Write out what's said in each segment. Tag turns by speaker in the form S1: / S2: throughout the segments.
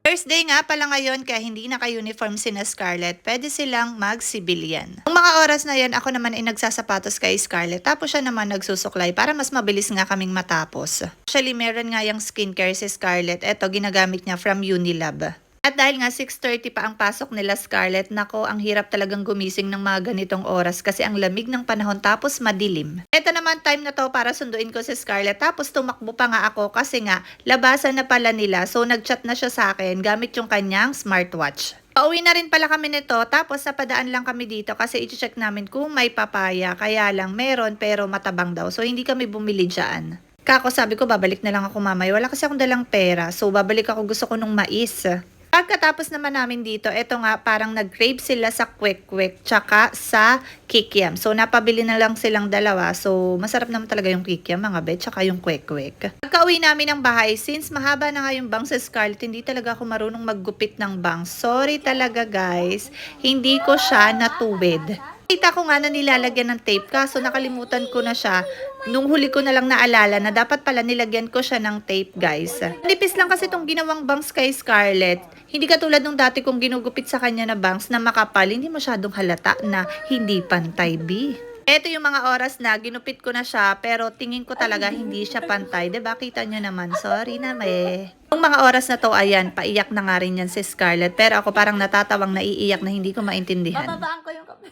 S1: First day nga pala ngayon kaya hindi naka-uniform sina Scarlett. Pwede silang mag-civilian. Nung mga oras na yan, ako naman ay nagsasapatos kay Scarlett. Tapos siya naman nagsusuklay para mas mabilis nga kaming matapos. Actually, meron nga yung skincare si Scarlett. Eto, ginagamit niya from Unilab. At dahil nga 6:30 pa ang pasok nila Scarlett, nako, ang hirap talagang gumising ng mga ganitong oras kasi ang lamig ng panahon tapos madilim. Ito naman time na to para sunduin ko si Scarlett tapos tumakbo pa nga ako kasi nga labasan na pala nila, so nagchat na siya sa akin gamit yung kanyang smartwatch. Pauwi na rin pala kami nito tapos napadaan lang kami dito kasi i-check namin kung may papaya, kaya lang meron pero matabang daw, so hindi kami bumili dyan. Kako, sabi ko babalik na lang ako mamaya, wala kasi akong dalang pera, so babalik ako, gusto ko nung mais. Pagkatapos naman namin dito, eto nga parang nag-crave sila sa kwek-kwek tsaka sa kikiam. So napabili na lang silang dalawa. So masarap naman talaga yung kikiam mga bet tsaka yung kwek-kwek. Pagka-uwi namin ng bahay, since mahaba na nga yung bangs sa Scarlett, hindi talaga ako marunong maggupit ng bangs. Sorry talaga guys, hindi ko siya natuwid. Kita ko nga na nilalagyan ng tape kaso nakalimutan ko na siya. Nung huli ko na lang naalala na dapat pala nilagyan ko siya ng tape guys. Nipis lang kasi itong ginawang bangs kay Scarlett. Hindi katulad nung dati kong ginugupit sa kanya na bangs na makapal, hindi masyadong halata na hindi pantay B. Ito yung mga oras na ginupit ko na siya pero tingin ko talaga hindi siya pantay. Diba? Kita nyo naman. Sorry na Yung mga oras na to, ayan, paiyak na nga rin yan si Scarlett. Pero ako parang natatawang naiiyak na hindi ko maintindihan.
S2: Bababaan ko yung kape.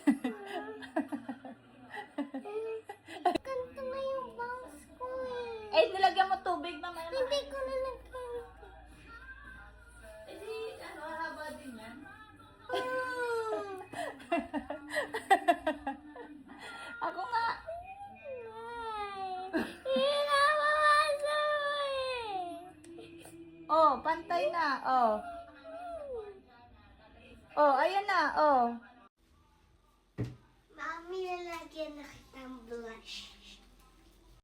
S3: Ganito na yung bangs ko eh.
S2: Eh, nilagyan mo tubig mamaya.
S3: Hindi ko na nagkain.
S2: Eh, di, ano, haba din yan. Ako nga.
S3: Pinapawasa mo eh.
S2: Oh, pantay na. Oh. Oh, ayan na. Oh.
S3: Mami, lalagyan na kitang blush.